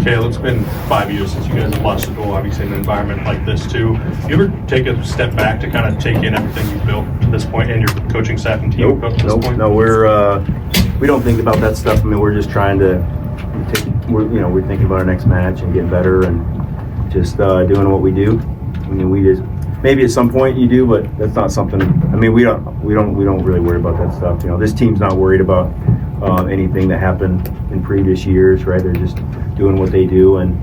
Cael, it's been 5 years since you guys have lost a goal, obviously in an environment like this too. You ever take a step back to kind of take in everything you've built to this point and your coaching staff and team up to this point? No, we don't think about that stuff. I mean, we're just trying to we're thinking about our next match and getting better and just doing what we do. I mean, we just maybe at some point you do, but that's not something. I mean, we don't really worry about that stuff. This team's not worried about anything that happened in previous years, right? They're just doing what they do and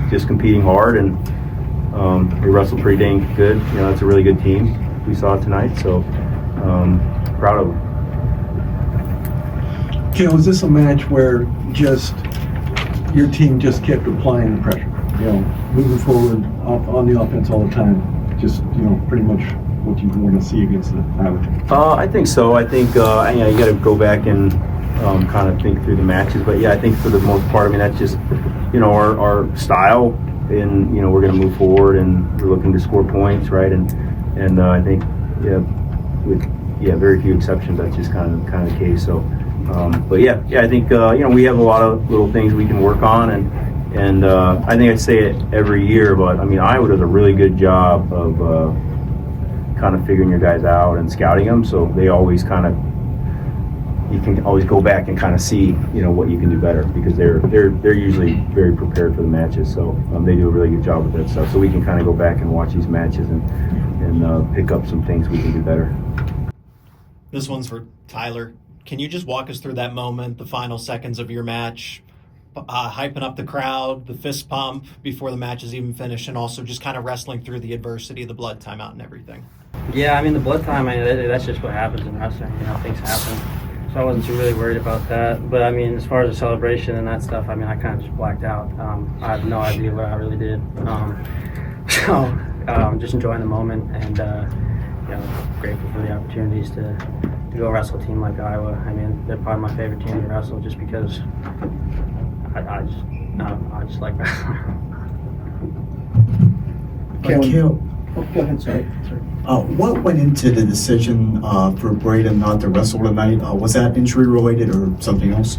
just competing hard, and they wrestle pretty dang good. It's a really good team we saw tonight, so proud of them. Cael, was this a match where just your team just kept applying the pressure? Moving forward on the offense all the time, just pretty much what you want to see against the Iowa team. I think so. I think you got to go back and kind of think through the matches. But yeah, I think for the most part, I mean, that's just our style, and we're going to move forward and we're looking to score points, right? And I think with very few exceptions, that's just kind of the case. So, but yeah, I think we have a lot of little things we can work on, and I think I say it every year, but I mean, Iowa does a really good job of kind of figuring your guys out and scouting them, so they always you can always go back and kind of see what you can do better, because they're usually very prepared for the matches, so they do a really good job with that stuff, so we can kind of go back and watch these matches and pick up some things we can do better. This one's for Tyler. Can you just walk us through that moment, the final seconds of your match, hyping up the crowd, the fist pump before the match is even finished, and also just kind of wrestling through the adversity, the blood timeout and everything? Yeah, I mean, the blood time, that's just what happens in wrestling. Things happen. So I wasn't too really worried about that. But, I mean, as far as the celebration and that stuff, I mean, I kind of just blacked out. I have no idea what I really did. Just enjoying the moment and, grateful for the opportunities to go wrestle a team like Iowa. I mean, they're probably my favorite team to wrestle just because I just like wrestling. Cael, go ahead, sorry. What went into the decision for Braden not to wrestle tonight? Was that injury related or something else?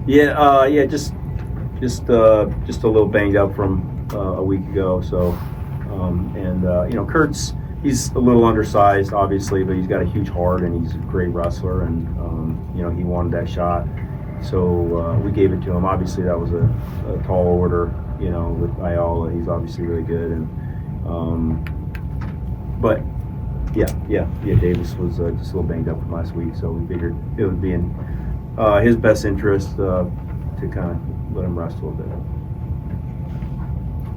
Yeah, just a little banged up from a week ago. So, Kurt's, he's a little undersized, obviously, but he's got a huge heart and he's a great wrestler, and he wanted that shot, so we gave it to him. Obviously, that was a tall order, with Iowa. He's obviously really good, and but yeah. Davis was just a little banged up from last week, so we figured it would be in his best interest to kind of let him rest a little bit.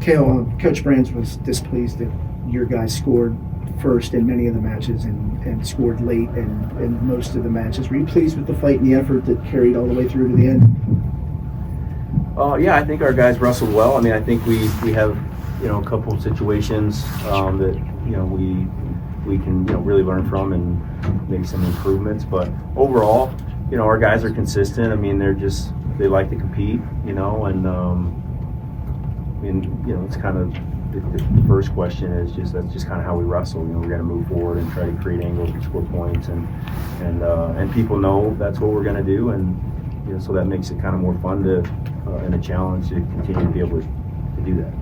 Cael, Coach Brands was displeased that your guys scored first in many of the matches and scored late in most of the matches. Were you pleased with the fight and the effort that carried all the way through to the end? Yeah, I think our guys wrestled well. I mean, I think we have a couple of situations that we can really learn from and make some improvements. But overall, our guys are consistent. I mean, they like to compete, and it's kind of the first question is that's just kind of how we wrestle. We're going to move forward and try to create angles and score points, and people know that's what we're going to do, and so that makes it kind of more fun to and a challenge to continue to be able to do that.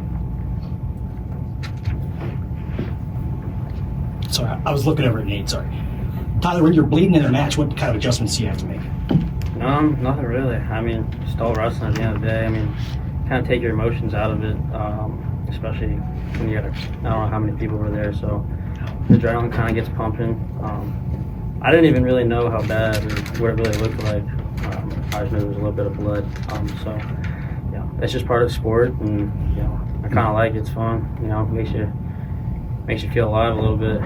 Sorry, I was looking over at Nate. Sorry, Tyler, when you're bleeding in a match, what kind of adjustments do you have to make? Nothing really. I mean, just all wrestling at the end of the day. I mean, kind of take your emotions out of it. Especially when you got I don't know how many people were there, so the adrenaline kind of gets pumping. I didn't even really know how bad or what it really looked like. I just knew there was a little bit of blood. So yeah, it's just part of the sport, and I kind of like it. It's fun. Makes you feel alive a little bit.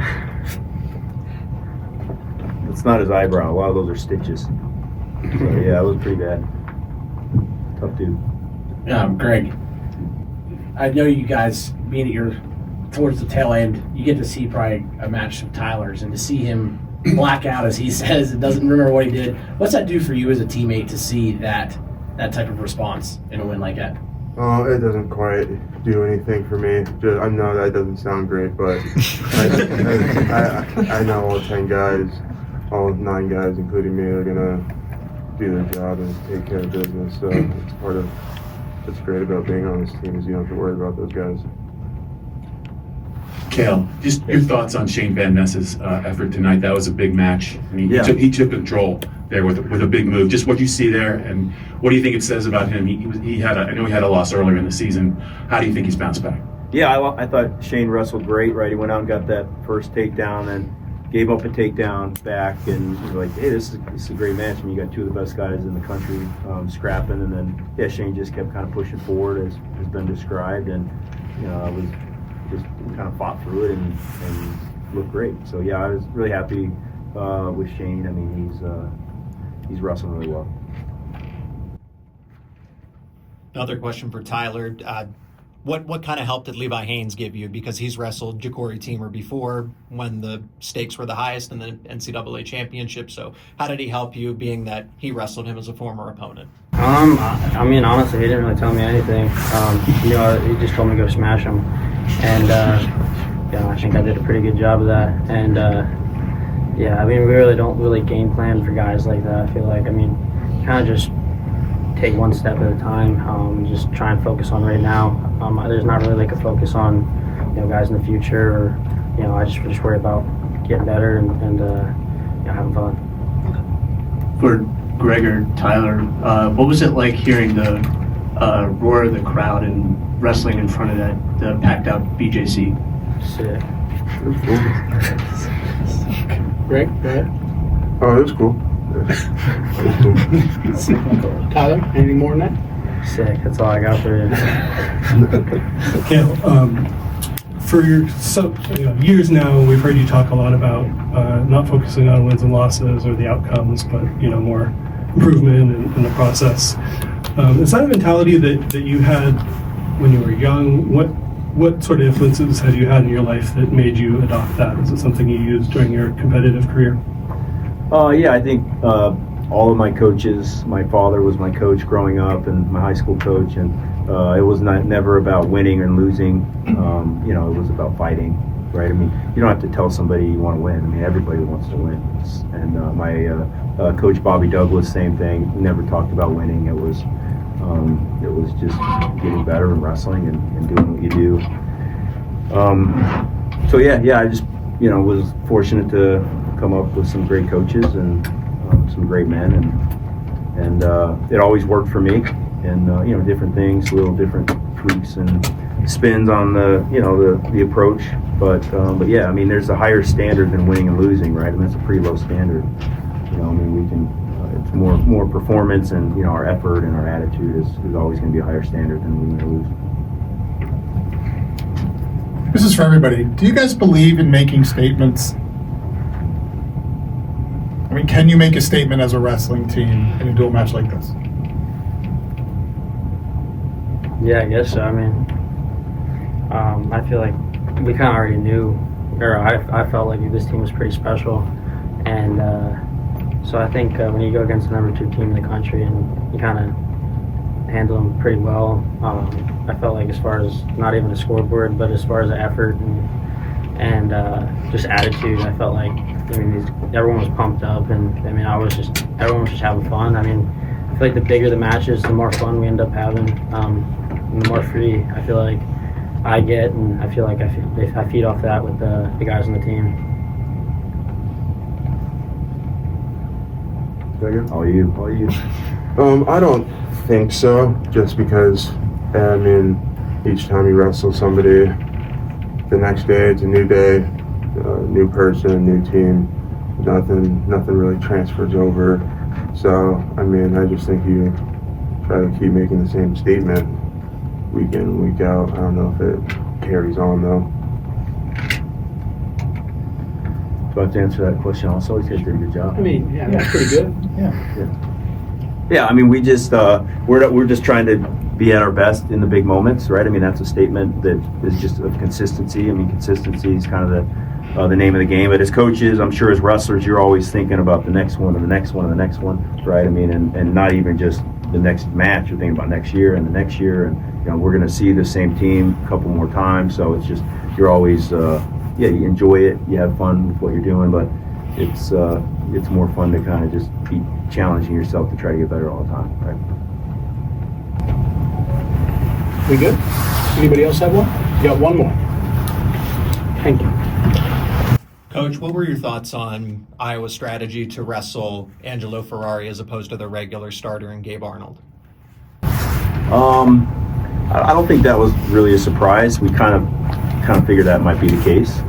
It's not his eyebrow. A lot of those are stitches. So yeah, it was pretty bad. Tough dude. Greg, I know you guys, being towards the tail end, you get to see probably a match of Tyler's, and to see him black out, as he says, and doesn't remember what he did. What's that do for you as a teammate to see that type of response in a win like that? It doesn't quite do anything for me. I know that doesn't sound great, but I know all 10 guys, all 9 guys, including me, are going to do their job and take care of business. So it's part of what's great about being on this team is you don't have to worry about those guys. Cael, just your thoughts on Shane Van Ness's effort tonight. That was a big match. I mean, Yeah. he took control there with a big move. Just what you see there, and what do you think it says about him? I know he had a loss earlier in the season. How do you think he's bounced back? Yeah, I thought Shane wrestled great, right? He went out and got that first takedown and gave up a takedown back, and he was like, hey, this is a great match. I mean, you got two of the best guys in the country scrapping, and then, yeah, Shane just kept kind of pushing forward as has been described, and, you know, I was just kind of fought through it and looked great. So, yeah, I was really happy with Shane. I mean, he's wrestling really well. Another question for Tyler. What kind of help did Levi Haynes give you? Because he's wrestled Ja'Cory Teamer before when the stakes were the highest in the NCAA championship. So how did he help you, being that he wrestled him as a former opponent? I mean, honestly, he didn't really tell me anything. You know, he just told me to go smash him. And, yeah, I think I did a pretty good job of that. And, yeah, I mean, we really don't game plan for guys like that, I feel like. I mean, kind of just take one step at a time, just try and focus on right now. There's not really like a focus on, you know, guys in the future, or, you know, I just worry about getting better and you know, having fun. For Greg or Tyler, what was it like hearing the roar of the crowd and wrestling in front of the packed out BJC? Sick. Greg, go ahead. Oh, it was cool. Tyler, anything more than that? Sick. That's all I got for you. Cael, for years now, we've heard you talk a lot about not focusing on wins and losses or the outcomes, but, you know, more improvement in the process. Is that a mentality that you had when you were young? What sort of influences have you had in your life that made you adopt that? Is it something you used during your competitive career? Yeah, I think all of my coaches, my father was my coach growing up and my high school coach, and it was never about winning and losing. You know, it was about fighting, right? I mean, you don't have to tell somebody you want to win. I mean, everybody wants to win. And my coach Bobby Douglas, same thing. He never talked about winning. It was just getting better and wrestling and doing what you do. So yeah, I just, you know, was fortunate to come up with some great coaches and some great men, and it always worked for me. And you know, different things, little different tweaks and spins on the approach. But yeah, I mean, there's a higher standard than winning and losing, right? I mean, it's a pretty low standard. You know, I mean, we can. It's more performance, and, you know, our effort and our attitude is always going to be a higher standard than winning or losing. This is for everybody. Do you guys believe in making statements? I mean, can you make a statement as a wrestling team in a dual match like this? Yeah, I guess so. I mean, I feel like we kind of already knew, or I felt like this team was pretty special, and so I think when you go against the number 2 team in the country and you kind of handle them pretty well, I felt like, as far as not even a scoreboard, but as far as the effort and just attitude, I felt like, I mean, everyone was pumped up, and I mean, everyone was just having fun. I mean, I feel like the bigger the matches, the more fun we end up having, and the more free I feel like I get, and I feel like I feed off that with the guys on the team. All you. I don't think so, just because, I mean, each time you wrestle somebody, the next day it's a new day, new person, new team. Nothing really transfers over. So, I mean, I just think you try to keep making the same statement week in and week out. I don't know if it carries on, though. Do I have to answer that question also? You guys did a good job. I mean, yeah, that's pretty good. Yeah, I mean, we just we're just trying to be at our best in the big moments, right? I mean, that's a statement that is just of consistency. I mean, consistency is kind of the name of the game. But as coaches, I'm sure as wrestlers, you're always thinking about the next one and the next one and the next one, right? I mean, and not even just the next match. You're thinking about next year and the next year, and, you know, we're going to see the same team a couple more times. So it's just, you're always you enjoy it, you have fun with what you're doing, but it's more fun to kind of just be challenging yourself to try to get better all the time, right? We good? Anybody else have one? You got one more. Thank you. Coach, what were your thoughts on Iowa's strategy to wrestle Angelo Ferrari as opposed to their regular starter and Gabe Arnold? I don't think that was really a surprise. We kind of figured that might be the case,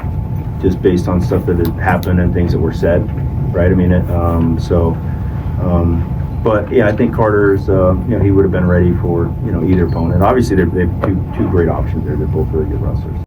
just based on stuff that had happened and things that were said, right? I mean, but yeah, I think Carter's, he would have been ready for either opponent. Obviously, they have two great options there. They're both really good wrestlers.